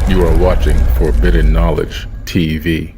You are watching Forbidden Knowledge TV.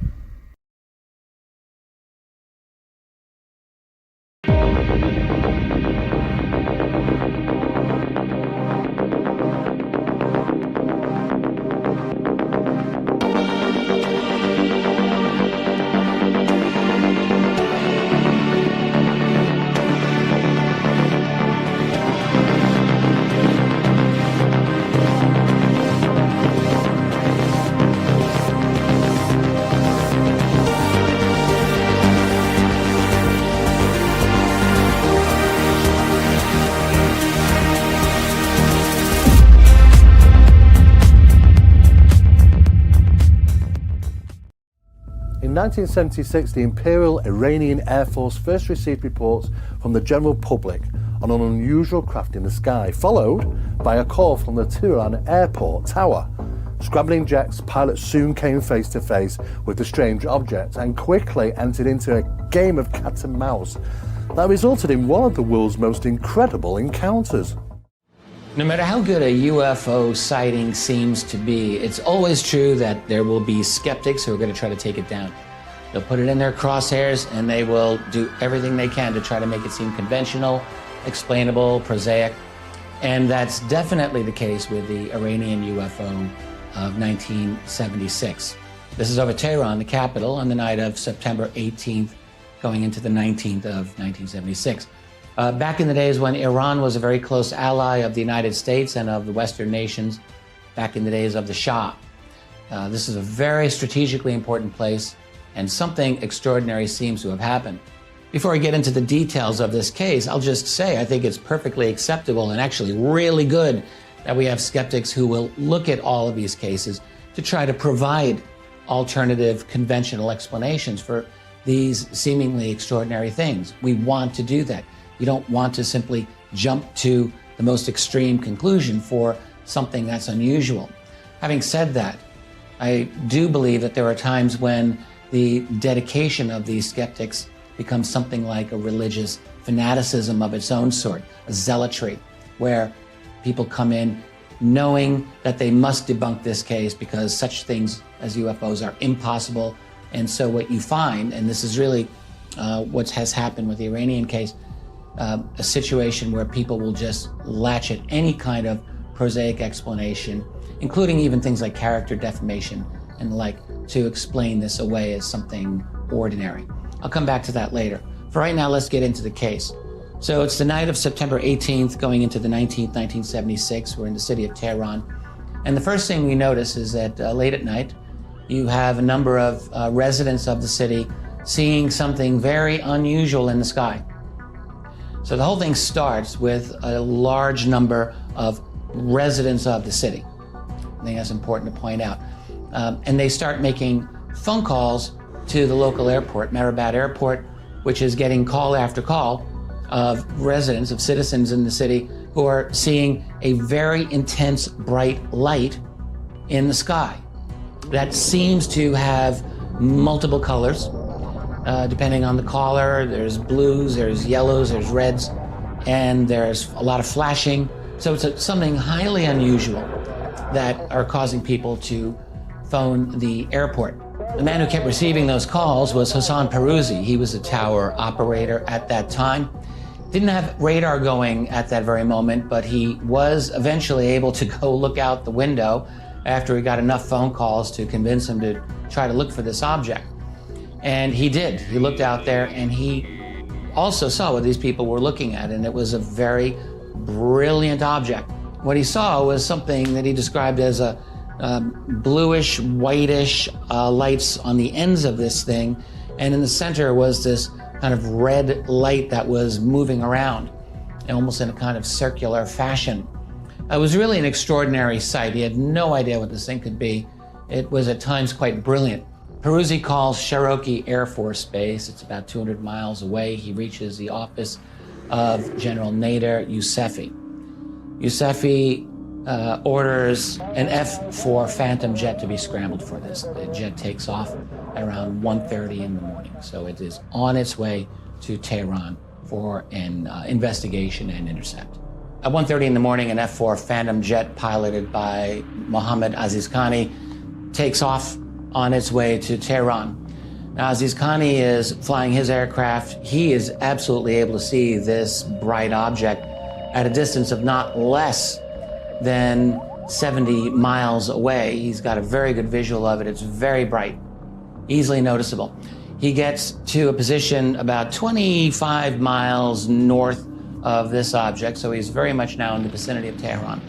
In 1976, the Imperial Iranian Air Force first received reports from the general public on an unusual craft in the sky, followed by a call from the Tehran airport tower. Scrambling jets, pilots soon came face to face with the strange object and quickly entered into a game of cat and mouse that resulted in one of the world's most incredible encounters. No matter how good a UFO sighting seems to be, it's always true that there will be skeptics who are going to try to take it down. They'll put it in their crosshairs and they will do everything they can to try to make it seem conventional, explainable, prosaic. And that's definitely the case with the Iranian UFO of 1976. This is over Tehran, the capital, on the night of September 18th, going into the 19th of 1976. Back in the days when Iran was a very close ally of the United States and of the Western nations, back in the days of the Shah. This is a very strategically important place, and something extraordinary seems to have happened. Before I get into the details of this case, I'll just say I think it's perfectly acceptable and actually really good that we have skeptics who will look at all of these cases to try to provide alternative, conventional explanations for these seemingly extraordinary things. We want to do that. You don't want to simply jump to the most extreme conclusion for something that's unusual. Having said that, I do believe that there are times when the dedication of these skeptics becomes something like a religious fanaticism of its own sort, a zealotry, where people come in knowing that they must debunk this case because such things as UFOs are impossible. And so what you find, and this is really what has happened with the Iranian case, a situation where people will just latch at any kind of prosaic explanation, including even things like character defamation and the like, to explain this away as something ordinary. I'll come back to that later. For right now, let's get into the case. So it's the night of September 18th, going into the 19th, 1976. We're in the city of Tehran. And the first thing we notice is that late at night, you have a number of residents of the city seeing something very unusual in the sky. So the whole thing starts with a large number of residents of the city. I think that's important to point out. And they start making phone calls to the local airport, Mehrabad Airport, which is getting call after call of residents, of citizens in the city who are seeing a very intense bright light in the sky that seems to have multiple colors. Depending on the caller, there's blues, there's yellows, there's reds, and there's a lot of flashing. So it's something highly unusual that are causing people to phone the airport. The man who kept receiving those calls was Hassan Peruzi. He was a tower operator at that time. Didn't have radar going at that very moment, but he was eventually able to go look out the window after he got enough phone calls to convince him to try to look for this object. And he did. He looked out there and he also saw what these people were looking at, and it was a very brilliant object. What he saw was something that he described as a bluish, whitish lights on the ends of this thing, and in the center was this kind of red light that was moving around, almost in a kind of circular fashion. It was really an extraordinary sight. He had no idea what this thing could be. It was at times quite brilliant. Peruzi calls Cherokee Air Force Base. It's about 200 miles away. He reaches the office of General Nader Yousefi. Yousefi orders an F-4 Phantom jet to be scrambled for this. The jet takes off at around 1:30 in the morning. So it is on its way to Tehran for an investigation and intercept. At 1:30 in the morning, an F-4 Phantom jet piloted by Mohammad Aziz Khani takes off on its way to Tehran. Now, Aziz Khani is flying his aircraft. He is absolutely able to see this bright object at a distance of not less than 70 miles away. He's got a very good visual of it. It's very bright, easily noticeable. He gets to a position about 25 miles north of this object, so he's very much now in the vicinity of Tehran.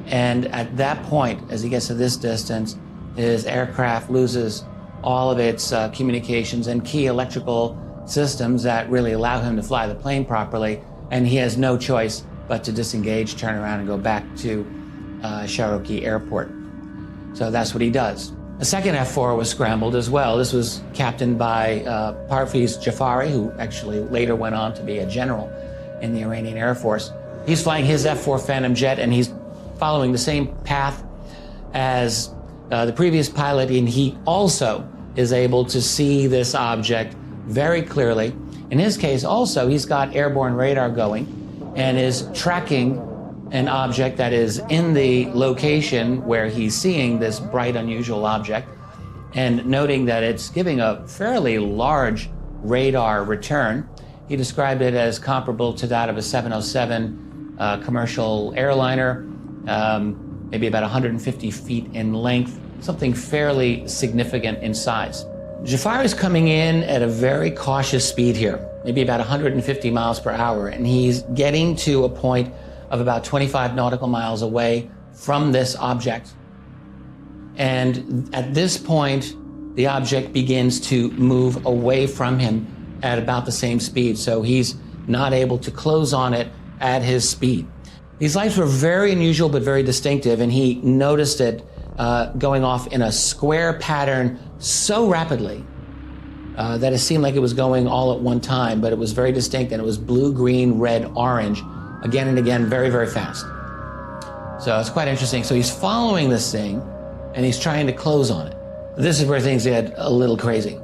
And at that point, as he gets to this distance, his aircraft loses all of its communications and key electrical systems that really allow him to fly the plane properly, and he has no choice but to disengage, turn around, and go back to Shahrokhi Airport. So that's what he does. A second F-4 was scrambled as well. This was captained by Parviz Jafari, who actually later went on to be a general in the Iranian Air Force. He's flying his F-4 Phantom jet, and he's following the same path as the previous pilot, and he also is able to see this object very clearly. In his case also, he's got airborne radar going and is tracking an object that is in the location where he's seeing this bright, unusual object, and noting that it's giving a fairly large radar return. He described it as comparable to that of a 707 commercial airliner, maybe about 150 feet in length, something fairly significant in size. Jafar is coming in at a very cautious speed here, maybe about 150 miles per hour, and he's getting to a point of about 25 nautical miles away from this object. And at this point, the object begins to move away from him at about the same speed, so he's not able to close on it at his speed. These lights were very unusual but very distinctive, and he noticed it going off in a square pattern so rapidly that it seemed like it was going all at one time, but it was very distinct, and it was blue, green, red, orange, again and again, very, very fast. So it's quite interesting. So he's following this thing, and he's trying to close on it. This is where things get a little crazy.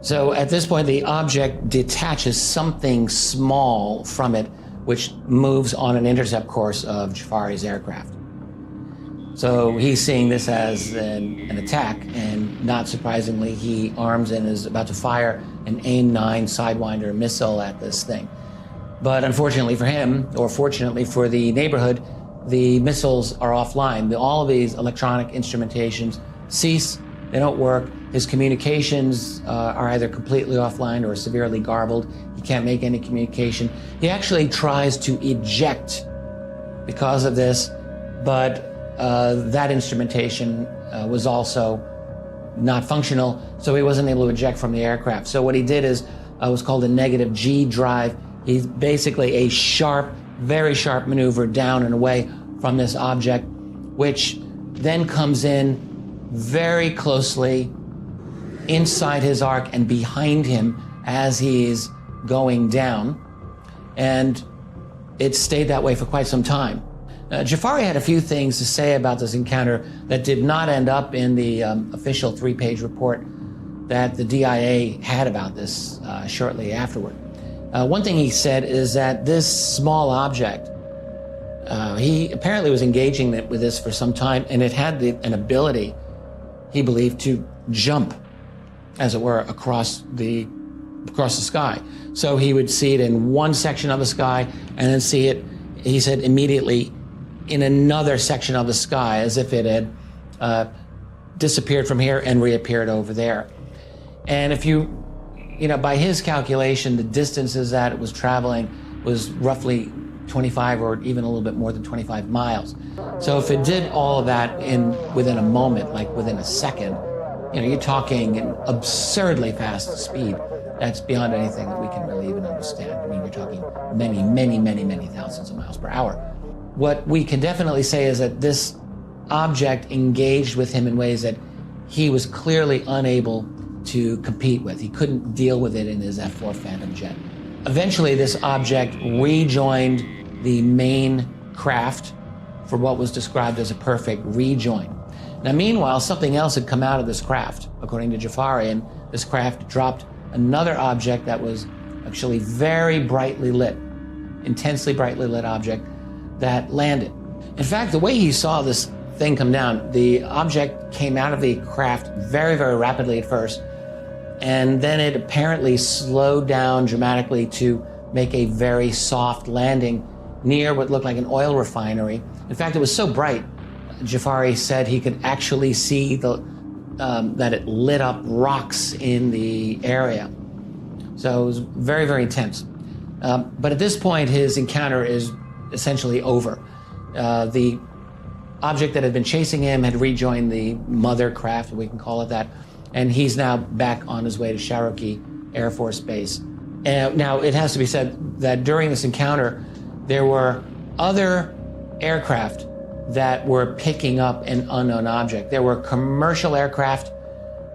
So at this point, the object detaches something small from it, which moves on an intercept course of Jafari's aircraft. So he's seeing this as an attack, and not surprisingly, he arms and is about to fire an AIM-9 Sidewinder missile at this thing. But unfortunately for him, or fortunately for the neighborhood, the missiles are offline. All of these electronic instrumentations cease, they don't work. His communications are either completely offline or severely garbled. He can't make any communication. He actually tries to eject because of this, but that instrumentation was also not functional, so he wasn't able to eject from the aircraft. So what he did is was called a negative G drive. He's basically a sharp, very sharp maneuver down and away from this object, which then comes in very closely inside his arc and behind him as he's going down. And it stayed that way for quite some time. Jafari had a few things to say about this encounter that did not end up in the official 3-page report that the DIA had about this shortly afterward. One thing he said is that this small object, he apparently was engaging with this for some time, and it had an ability, he believed, to jump, as it were, across the sky. So he would see it in one section of the sky and then see it, he said, immediately in another section of the sky, as if it had disappeared from here and reappeared over there. And if you know, by his calculation, the distances that it was traveling was roughly 25 or even a little bit more than 25 miles. So if it did all of that within a moment, like within a second, you know, you're talking an absurdly fast speed. That's beyond anything that we can really even understand. I mean, we're talking many, many, many, many thousands of miles per hour. What we can definitely say is that this object engaged with him in ways that he was clearly unable to compete with. He couldn't deal with it in his F-4 Phantom jet. Eventually, this object rejoined the main craft for what was described as a perfect rejoin. Now, meanwhile, something else had come out of this craft, according to Jafari, and this craft dropped another object that was actually very brightly lit, intensely brightly lit object, that landed. In fact, the way he saw this thing come down, the object came out of the craft very, very rapidly at first, and then it apparently slowed down dramatically to make a very soft landing near what looked like an oil refinery. In fact, it was so bright, Jafari said he could actually see that it lit up rocks in the area. So it was very, very intense. But at this point, his encounter is essentially over. The object that had been chasing him had rejoined the mother craft, we can call it that, and he's now back on his way to Cherokee Air Force Base. Now, it has to be said that during this encounter, there were other aircraft that were picking up an unknown object. There were commercial aircraft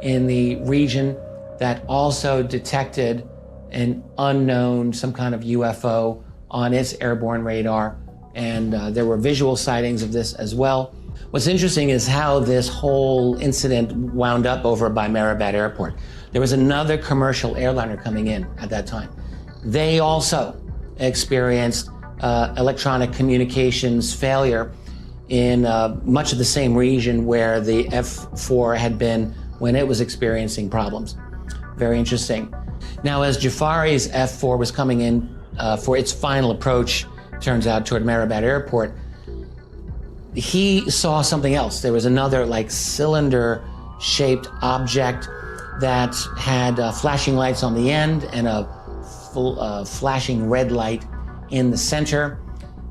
in the region that also detected an unknown, some kind of UFO on its airborne radar, and there were visual sightings of this as well. What's interesting is how this whole incident wound up over by Mehrabad Airport. There was another commercial airliner coming in at that time. They also experienced electronic communications failure in much of the same region where the F-4 had been when it was experiencing problems. Very interesting. Now, as Jafari's F-4 was coming in for its final approach, turns out, toward Mehrabad Airport, he saw something else. There was another like cylinder-shaped object that had flashing lights on the end and a flashing red light in the center.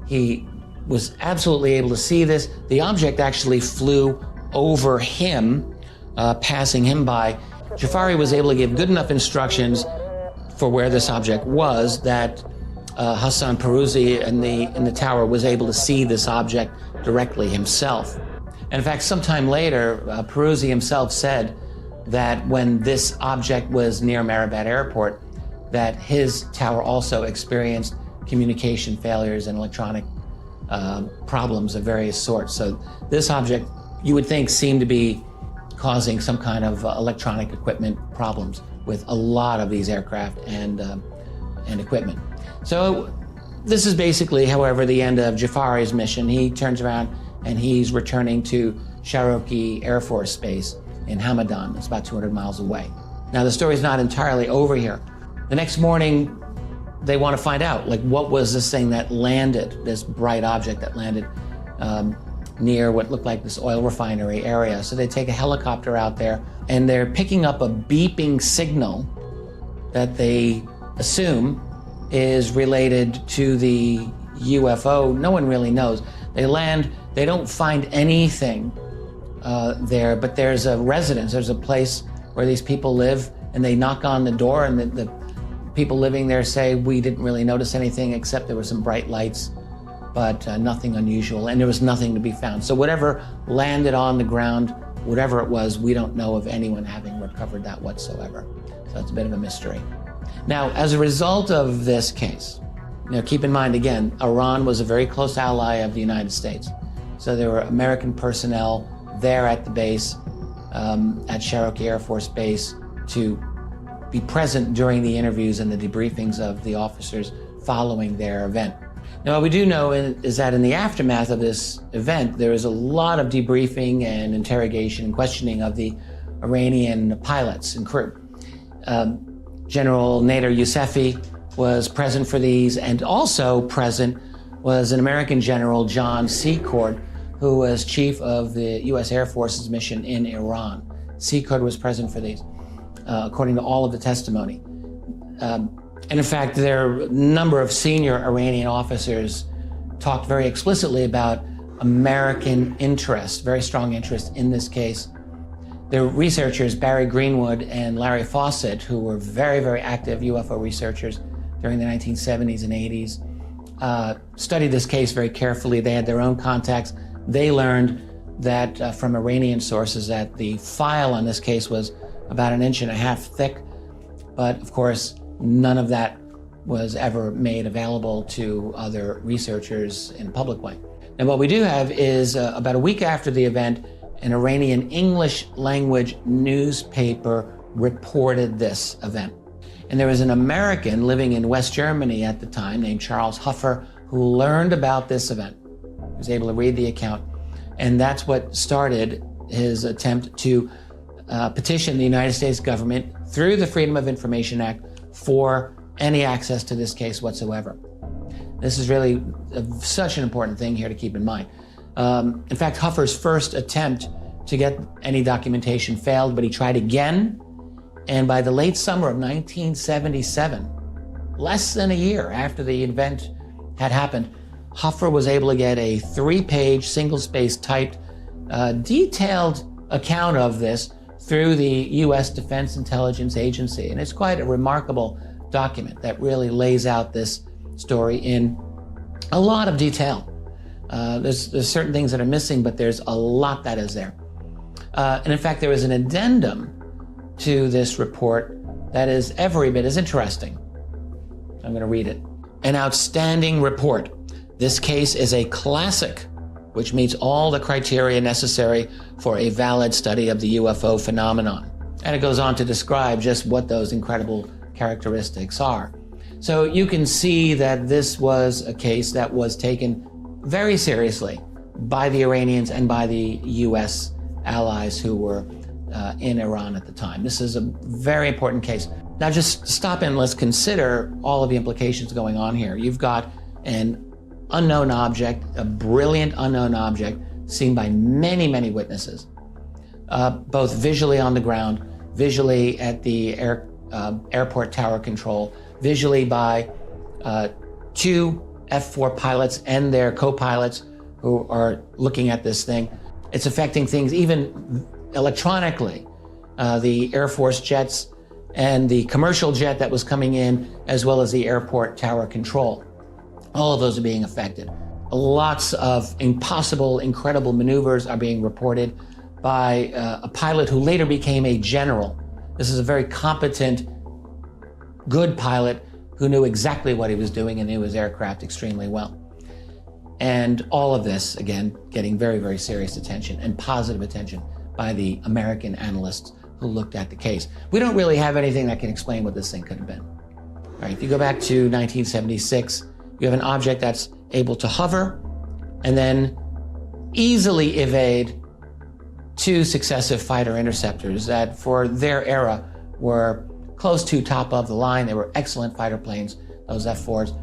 He was absolutely able to see this. The object actually flew over him, passing him by. Jafari was able to give good enough instructions for where this object was that Hassan Peruzzi in the tower was able to see this object directly himself. And in fact, sometime later, Peruzzi himself said that when this object was near Mehrabad Airport, that his tower also experienced communication failures and electronic problems of various sorts. So this object, you would think, seemed to be causing some kind of electronic equipment problems with a lot of these aircraft and equipment. So this is basically, however, the end of Jafari's mission. He turns around and he's returning to Cherokee Air Force Base in Hamadan. It's about 200 miles away. Now, the story's not entirely over here. The next morning, they want to find out, like, what was this thing that landed, this bright object that landed near what looked like this oil refinery area. So they take a helicopter out there, and they're picking up a beeping signal that they assume is related to the UFO. No one really knows. They land, they don't find anything there, but there's a residence, there's a place where these people live, and they knock on the door, and the people living there say, we didn't really notice anything except there were some bright lights, but nothing unusual, and there was nothing to be found. So whatever landed on the ground, whatever it was, we don't know of anyone having recovered that whatsoever. So it's a bit of a mystery. Now, as a result of this case, keep in mind, again, Iran was a very close ally of the United States. So there were American personnel there at the base, at Cherokee Air Force Base, to be present during the interviews and the debriefings of the officers following their event. Now, what we do know is that in the aftermath of this event, there is a lot of debriefing and interrogation and questioning of the Iranian pilots and crew. General Nader Yousefi was present for these, and also present was an American general, John Secord, who was chief of the U.S. Air Force's mission in Iran. Secord was present for these, according to all of the testimony. And in fact, there are a number of senior Iranian officers talked very explicitly about American interest, very strong interest in this case. There are researchers, Barry Greenwood and Larry Fawcett, who were very, very active UFO researchers during the 1970s and 80s, studied this case very carefully. They had their own contacts. They learned that from Iranian sources that the file on this case was about 1.5 inches thick, but of course, none of that was ever made available to other researchers in a public way. And what we do have is about a week after the event, an Iranian English language newspaper reported this event. And there was an American living in West Germany at the time named Charles Huffer who learned about this event. He was able to read the account. And that's what started his attempt to petition the United States government through the Freedom of Information Act for any access to this case whatsoever. This is really such an important thing here to keep in mind. In fact, Huffer's first attempt to get any documentation failed, but he tried again. And by the late summer of 1977, less than a year after the event had happened, Huffer was able to get a 3-page, single-space typed, detailed account of this through the U.S. Defense Intelligence Agency. And it's quite a remarkable document that really lays out this story in a lot of detail. There's certain things that are missing, but there's a lot that is there. And in fact, there is an addendum to this report that is every bit as interesting. I'm going to read it. An outstanding report. This case is a classic, which meets all the criteria necessary for a valid study of the UFO phenomenon. And it goes on to describe just what those incredible characteristics are. So you can see that this was a case that was taken very seriously by the Iranians and by the US allies who were in Iran at the time. This is a very important case. Now just stop and let's consider all of the implications going on here. You've got an unknown object, a brilliant unknown object seen by many, many witnesses, both visually on the ground, visually at the airport tower control, visually by 2 F-4 pilots and their co-pilots who are looking at this thing. It's affecting things even electronically. The Air Force jets and the commercial jet that was coming in, as well as the airport tower control. All of those are being affected. Lots of impossible, incredible maneuvers are being reported by a pilot who later became a general. This is a very competent, good pilot who knew exactly what he was doing and knew his aircraft extremely well. And all of this, again, getting very, very serious attention and positive attention by the American analysts who looked at the case. We don't really have anything that can explain what this thing could have been. All right, if you go back to 1976, you have an object that's able to hover and then easily evade 2 successive fighter interceptors that for their era were close to top of the line. They were excellent fighter planes, those F-4s.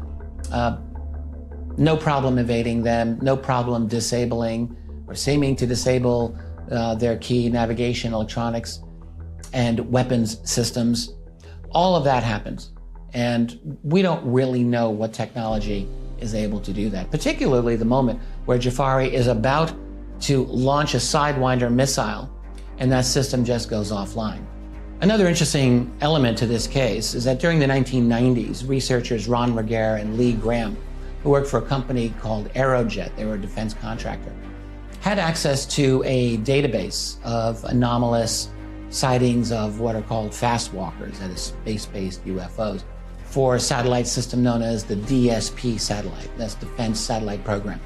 No problem evading them, no problem disabling or seeming to disable their key navigation, electronics, and weapons systems. All of that happens. And we don't really know what technology is able to do that, particularly the moment where Jafari is about to launch a Sidewinder missile and that system just goes offline. Another interesting element to this case is that during the 1990s, researchers Ron Regehr and Lee Graham, who worked for a company called Aerojet, they were a defense contractor, had access to a database of anomalous sightings of what are called fast walkers, that is space-based UFOs, for a satellite system known as the DSP satellite, that's Defense Satellite Program.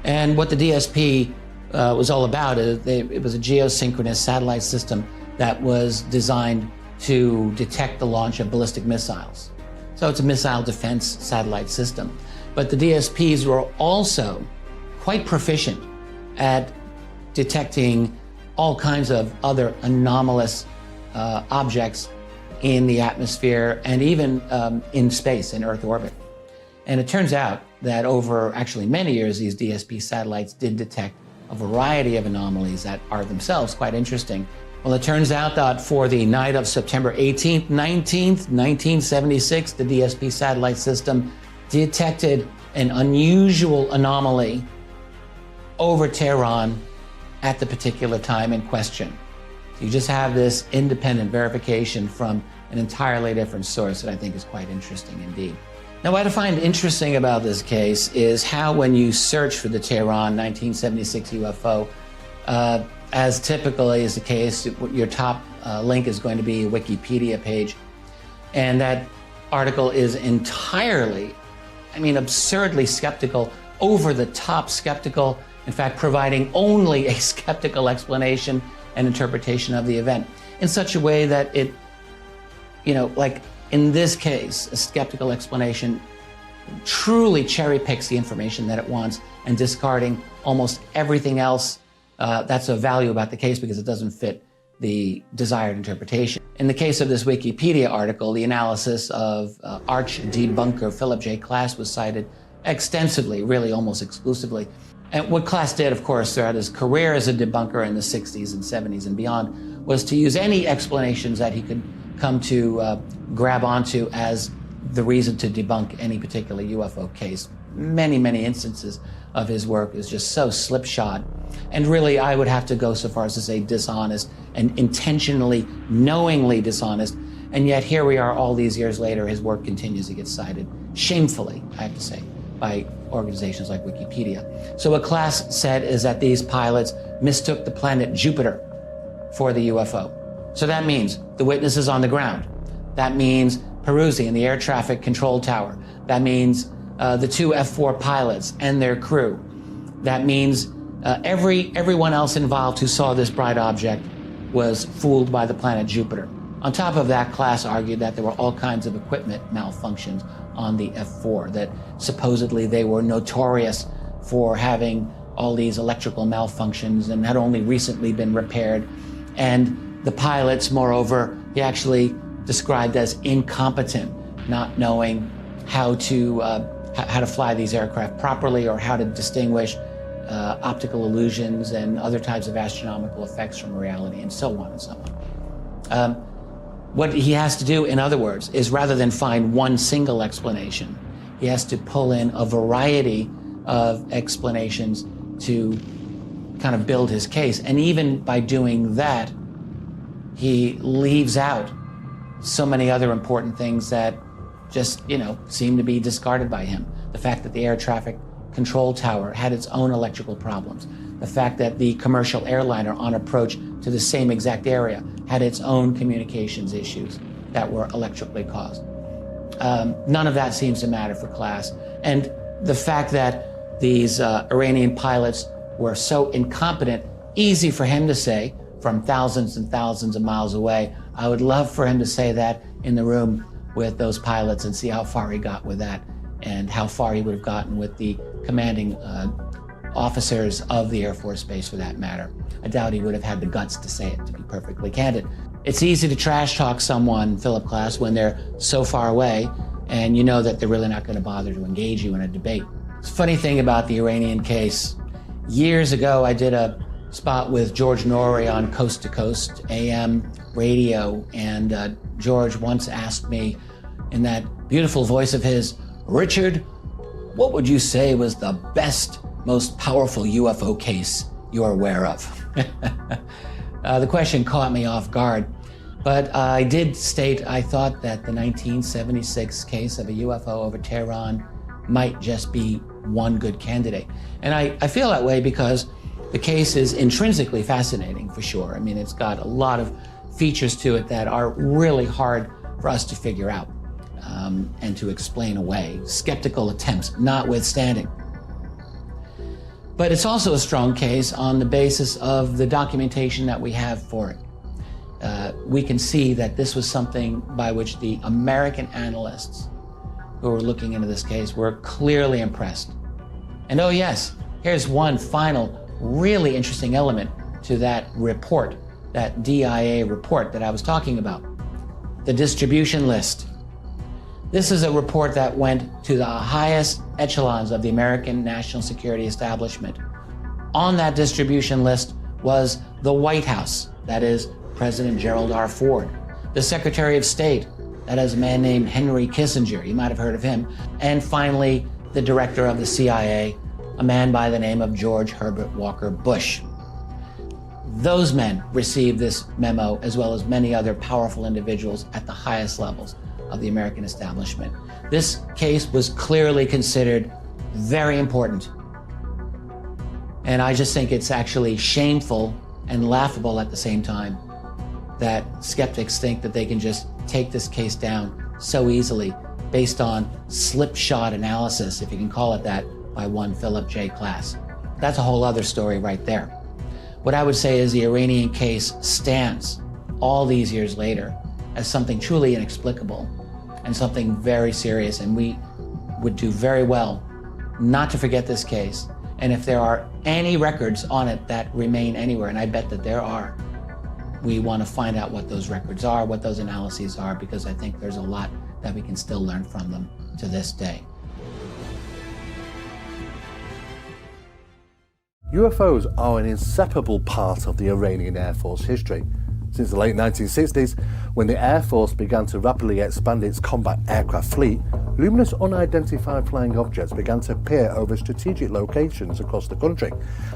And what the DSP was all about is it was a geosynchronous satellite system that was designed to detect the launch of ballistic missiles. So it's a missile defense satellite system. But the DSPs were also quite proficient at detecting all kinds of other anomalous objects in the atmosphere and even in space, in Earth orbit. And it turns out that over actually many years, these DSP satellites did detect a variety of anomalies that are themselves quite interesting. Well, it turns out that for the night of September 18th, 19th, 1976, the DSP satellite system detected an unusual anomaly over Tehran at the particular time in question. You just have this independent verification from an entirely different source that I think is quite interesting indeed. Now, what I find interesting about this case is how when you search for the Tehran 1976 UFO, as typically is the case, your top link is going to be a Wikipedia page. And that article is entirely, absurdly skeptical, over the top skeptical, in fact, providing only a skeptical explanation and interpretation of the event in such a way that it, like in this case, a skeptical explanation truly cherry picks the information that it wants and discarding almost everything else that's of value about the case because it doesn't fit the desired interpretation. In the case of this Wikipedia article, the analysis of arch debunker Philip J. Klass was cited extensively, really almost exclusively. And what Klass did, of course, throughout his career as a debunker in the 60s and 70s and beyond, was to use any explanations that he could come to grab onto as the reason to debunk any particular UFO case. Many, many instances of his work is just so slipshod. And really, I would have to go so far as to say dishonest and intentionally, knowingly dishonest. And yet here we are all these years later, his work continues to get cited, shamefully, I have to say, by organizations like Wikipedia. So what Klass said is that these pilots mistook the planet Jupiter for the UFO. So that means the witnesses on the ground. That means Peruzzi in the air traffic control tower. That means the two F-4 pilots and their crew. That means everyone else involved who saw this bright object was fooled by the planet Jupiter. On top of that, Klass argued that there were all kinds of equipment malfunctions on the F-4, that supposedly they were notorious for having all these electrical malfunctions and had only recently been repaired. And the pilots, moreover, he actually described as incompetent, not knowing how to fly these aircraft properly or how to distinguish optical illusions and other types of astronomical effects from reality, and so on and so on. What he has to do, in other words, is rather than find one single explanation, he has to pull in a variety of explanations to kind of build his case. And even by doing that, he leaves out so many other important things that just, seem to be discarded by him. The fact that the air traffic control tower had its own electrical problems. The fact that the commercial airliner on approach to the same exact area had its own communications issues that were electrically caused. None of that seems to matter for Klass. And the fact that these Iranian pilots were so incompetent, easy for him to say from thousands and thousands of miles away. I would love for him to say that in the room with those pilots and see how far he got with that and how far he would have gotten with the commanding officers of the Air Force Base for that matter. I doubt he would have had the guts to say it, to be perfectly candid. It's easy to trash talk someone, Philip Klass, when they're so far away and you know that they're really not going to bother to engage you in a debate. It's a funny thing about the Iranian case. Years ago, I did a spot with George Norrie on Coast to Coast AM radio, and George once asked me in that beautiful voice of his, "Richard, what would you say was the best, most powerful UFO case you're aware of?" The question caught me off guard, but I did state I thought that the 1976 case of a UFO over Tehran might just be one good candidate. And I feel that way because the case is intrinsically fascinating, for sure. I mean, it's got a lot of features to it that are really hard for us to figure out and to explain away, skeptical attempts notwithstanding. But it's also a strong case on the basis of the documentation that we have for it. We can see that this was something by which the American analysts who were looking into this case were clearly impressed. And oh yes, here's one final really interesting element to that report, that DIA report that I was talking about, the distribution list. This is a report that went to the highest echelons of the American national security establishment. On that distribution list was the White House, that is President Gerald R. Ford, the Secretary of State, that is a man named Henry Kissinger, you might have heard of him, and finally the director of the CIA, a man by the name of George Herbert Walker Bush. Those men received this memo, as well as many other powerful individuals at the highest levels of the American establishment. This case was clearly considered very important. And I just think it's actually shameful and laughable at the same time that skeptics think that they can just take this case down so easily based on slipshod analysis, if you can call it that, by one Philip J. Klass. That's a whole other story right there. What I would say is the Iranian case stands all these years later as something truly inexplicable and something very serious, and we would do very well not to forget this case. And if there are any records on it that remain anywhere, and I bet that there are, we want to find out what those records are, what those analyses are, because I think there's a lot that we can still learn from them to this day. UFOs are an inseparable part of the Iranian Air Force history. Since the late 1960s, when the Air Force began to rapidly expand its combat aircraft fleet, luminous unidentified flying objects began to appear over strategic locations across the country.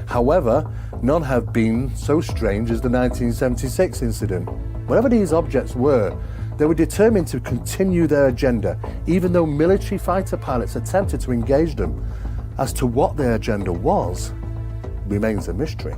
However, none have been so strange as the 1976 incident. Whatever these objects were, they were determined to continue their agenda, even though military fighter pilots attempted to engage them. As to what their agenda was, remains a mystery.